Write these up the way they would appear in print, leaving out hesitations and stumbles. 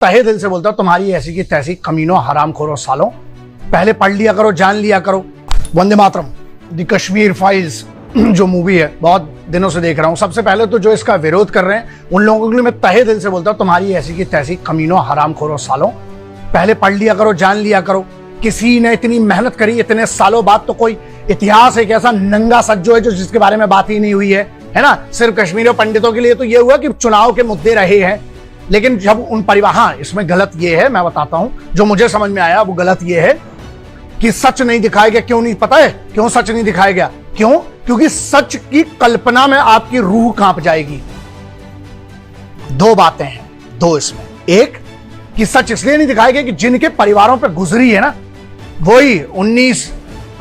तहे दिल से बोलता हूं, तुम्हारी ऐसी की तैसी कमीनों हरामखोरों सालों, पहले पढ़ लिया करो, जान लिया करो। वंदे मातरम, द कश्मीर फाइल्स जो मूवी है, बहुत दिनों से देख रहा हूं। सबसे पहले तो जो इसका विरोध कर रहे हैं उन लोगों के लिए मैं तहे दिल से बोलता हूं, तुम्हारी ऐसी की तैसी कमीनों हरामखोरों सालों, पहले पढ़ लिया करो, जान लिया करो। किसी ने इतनी मेहनत करी इतने सालों बाद, तो कोई इतिहास एक ऐसा नंगा सज्जो है जो जिसके बारे में बात ही नहीं हुई है ना। सिर्फ कश्मीरी पंडितों के लिए तो ये हुआ कि चुनाव के मुद्दे रहे हैं, लेकिन जब उन परिवार, हाँ इसमें गलत ये है, मैं बताता हूं जो मुझे समझ में आया, वो गलत ये है कि सच नहीं दिखाया गया। क्यों नहीं पता है क्यों सच नहीं दिखाया गया? क्यों? क्योंकि सच की कल्पना में आपकी रूह कांप जाएगी। दो बातें हैं, दो इसमें। एक कि सच इसलिए नहीं दिखाया गया कि जिनके परिवारों पे गुजरी है ना, वही 19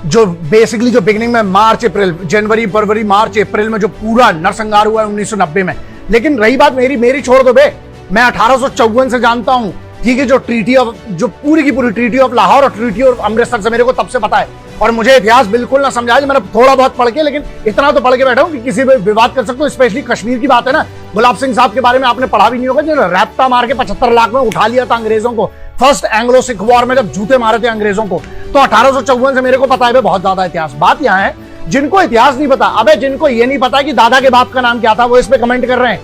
जो बेसिकली जो बिगिनिंग में मार्च अप्रैल, जनवरी फरवरी मार्च अप्रैल में जो पूरा नरसंहार हुआ है 1990 में। लेकिन रही बात मेरी छोड़ दो बे, मैं 1854 से जानता हूं, ठीक है, जो ट्रीटी ऑफ, जो पूरी की पूरी ट्रीटी ऑफ लाहौर और ट्रीटी ऑफ अमृतसर से मेरे को तब से पता है। और मुझे इतिहास बिल्कुल ना समझाया, मैंने थोड़ा बहुत पढ़ के, लेकिन इतना तो पढ़ के बैठा हूं कि किसी पे विवाद कर सकता हूं। स्पेशली कश्मीर की बात है ना, गुलाब सिंह साहब के बारे में आपने पढ़ा भी नहीं होगा, जो रैप्टा मार के 75 लाख में उठा लिया था अंग्रेजों को, फर्स्ट एंग्लो सिख वॉर में जब जूते मारे थे अंग्रेजों को। तो 1854 से मेरे को पता है बहुत ज्यादा इतिहास। बात यहां है जिनको इतिहास नहीं पता, अबे जिनको ये नहीं पता कि दादा के बाप का नाम क्या था, वो इस पे कमेंट कर रहे हैं,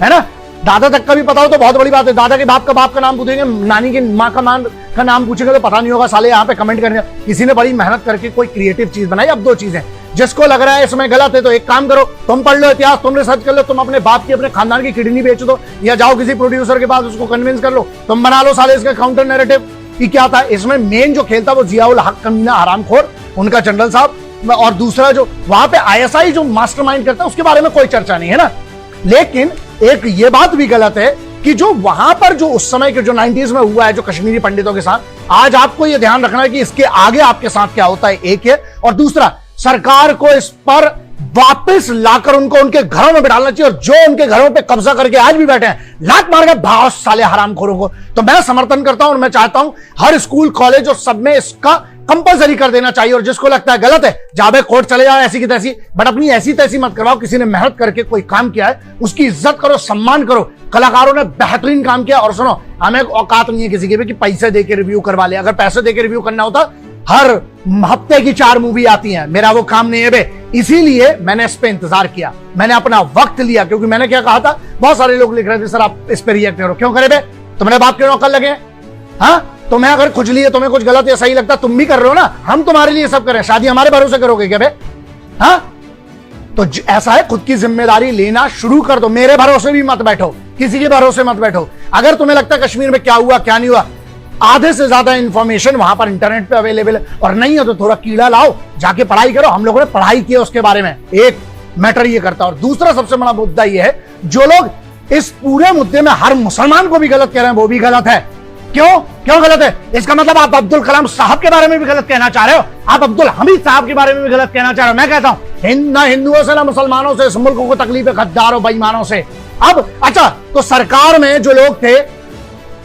है ना। दादा तक का भी पता हो तो बहुत बड़ी बात है। दादा के बाप का नाम पूछेंगे, नानी की माँ का नाम पूछेंगे तो पता नहीं होगा। साले यहाँ पे कमेंट करेंगे। किसी ने बड़ी मेहनत करके कोई क्रिएटिव चीज बनाई। अब दो चीजें, जिसको लग रहा है इसमें गलत है तो एक काम करो, तुम पढ़ लो इतिहास, तुम रिसर्च कर लो, तुम अपने बाप की, अपने खानदान की किडनी बेच दो, या जाओ किसी प्रोड्यूसर के पास उसको कन्विंस कर लो, तुम बना लो साले इसका काउंटर नैरेटिव कि क्या था। इसमें मेन जो खेलता वो जियाउल हक कमीना हरामखोर, उनका जनरल साहब, और दूसरा जो वहां पे आईएसआई जो मास्टरमाइंड करता है उसके बारे में कोई चर्चा नहीं है ना। लेकिन एक ये बात भी गलत है कि जो वहां पर जो उस समय के जो 90s में हुआ है जो कश्मीरी पंडितों के साथ, आज आपको यह ध्यान रखना है कि इसके आगे आपके साथ क्या होता है, एक है। और दूसरा, सरकार को इस पर वापस लाकर उनको उनके घरों में बिठाना चाहिए, और जो उनके घरों पे कब्जा करके आज भी बैठे हैं, लात मार के भाव साले हरामखोरों को। तो मैं समर्थन करता हूं और मैं चाहता हूं हर स्कूल कॉलेज और सब में इसका कंपलसरी कर देना चाहिए। और जिसको लगता है गलत है, जाबे कोर्ट चले जाओ ऐसी की तैसी, बट अपनी ऐसी तैसी मत करवाओ। किसी ने मेहनत करके कोई काम किया है उसकी इज्जत करो, सम्मान करो। कलाकारों ने बेहतरीन काम किया। और सुनो, हमें औकात नहीं है किसी के भी कि पैसे देके रिव्यू करवा ले। अगर पैसे देके रिव्यू करना होता, हर हफ्ते की 4 मूवी आती हैं, मेरा वो काम नहीं है बे। इसीलिए मैंने इस पे इंतजार किया, मैंने अपना वक्त लिया, क्योंकि मैंने क्या कहा था, बहुत सारे लोग लिख रहे थे सर आप इस पे रिएक्ट करो, क्यों करे बे, तुम्हारे बाप के नौकर लगे। हाँ, तुम्हें अगर खुजली है, तुम्हें कुछ गलत या सही लगता, तुम भी कर रहे हो ना, हम तुम्हारे लिए सब करें। शादी हमारे भरोसे करोगे क्या बे? हाँ, तो ऐसा है, खुद की जिम्मेदारी लेना शुरू कर दो। मेरे भरोसे भी मत बैठो, किसी के भरोसे मत बैठो। अगर तुम्हें लगता है कश्मीर में क्या हुआ क्या नहीं हुआ, आधे से ज्यादा इंफॉर्मेशन वहां पर इंटरनेट पे अवेलेबल है। और नहीं है तो थोड़ा कीड़ा लाओ, जाके पढ़ाई करो। हम लोगों ने पढ़ाई की है उसके बारे में। एक मैटर ये करता है। और दूसरा सबसे बड़ा मुद्दा ये है, जो लोग इस पूरे मुद्दे में हर मुसलमान को भी गलत कह रहे हैं, वो भी गलत है। क्यों गलत है? इसका मतलब आप अब्दुल कलाम साहब के बारे में भी गलत कहना चाह रहे हो, आप अब्दुल हमीद साहब के बारे में भी गलत कहना चाह रहे हो। मैं कहता हूं, ना हिंदुओं से ना मुसलमानों से इस मुल्क को तकलीफ है, गद्दारों बेईमानों से। अब अच्छा, तो सरकार में जो लोग थे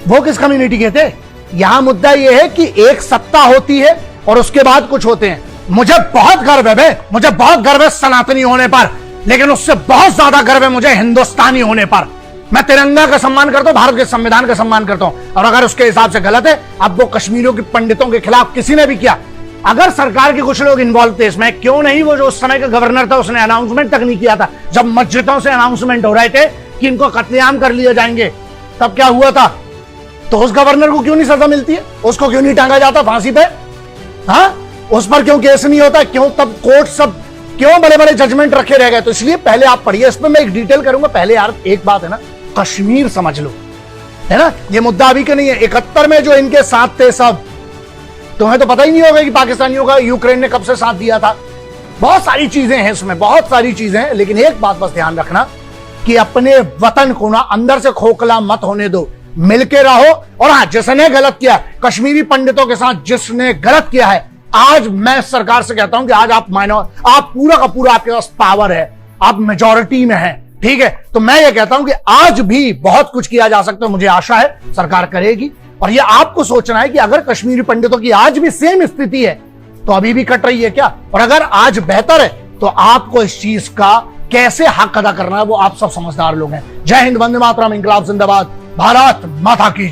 वो किस कम्युनिटी के थे? यहां मुद्दा यह है कि एक सत्ता होती है और उसके बाद कुछ होते हैं। मुझे बहुत गर्व है बे, मुझे बहुत गर्व है सनातनी होने पर, लेकिन उससे बहुत ज्यादा गर्व है मुझे हिंदुस्तानी होने पर। मैं तिरंगा का सम्मान करता हूं, भारत के संविधान का सम्मान करता हूं। और अगर उसके हिसाब से गलत है, अब वो कश्मीरियों के पंडितों के खिलाफ किसी ने भी किया, अगर सरकार के कुछ लोग इन्वॉल्व थे इसमें, क्यों नहीं वो जो उस समय का गवर्नर था उसने अनाउंसमेंट तक नहीं किया था, जब मस्जिदों से अनाउंसमेंट हो रहे थे कि इनको कत्लेआम कर लिए जाएंगे, तब क्या हुआ था? तो उस गवर्नर को क्यों नहीं सजा मिलती है? उसको क्यों नहीं टांगा जाता फांसी पे? हाँ, उस पर क्यों केस नहीं होता? क्यों तब कोर्ट सब क्यों बड़े बड़े जजमेंट रखे रह गए? तो इसलिए पहले आप पढ़िए, इस पर मैं एक डिटेल करूंगा। पहले यार एक बात है ना, कश्मीर समझ लो, है ना, ये मुद्दा अभी का नहीं है। 71 में जो इनके साथ थे सब, तुम्हें तो पता ही नहीं होगा कि पाकिस्तानियों का यूक्रेन ने कब से साथ दिया था। बहुत सारी चीजें हैं इसमें, बहुत सारी चीजें हैं। लेकिन एक बात बस ध्यान रखना कि अपने वतन को ना अंदर से खोखला मत होने दो, मिलके रहो। और हाँ, जिसने गलत किया कश्मीरी पंडितों के साथ, जिसने गलत किया है, आज मैं सरकार से कहता हूं कि आज आप पूरा का पूरा आपके पास पावर है, आप मेजॉरिटी में हैं, ठीक है। तो मैं ये कहता हूं कि आज भी बहुत कुछ किया जा सकता है, मुझे आशा है सरकार करेगी। और ये आपको सोचना है कि अगर कश्मीरी पंडितों की आज भी सेम स्थिति है तो अभी भी कट रही है क्या, और अगर आज बेहतर है तो आपको इस चीज का कैसे हक अदा करना है वो आप सब समझदार लोग हैं। जय हिंद, वंदे मातरम, इंकलाब जिंदाबाद, भारत माता की जय।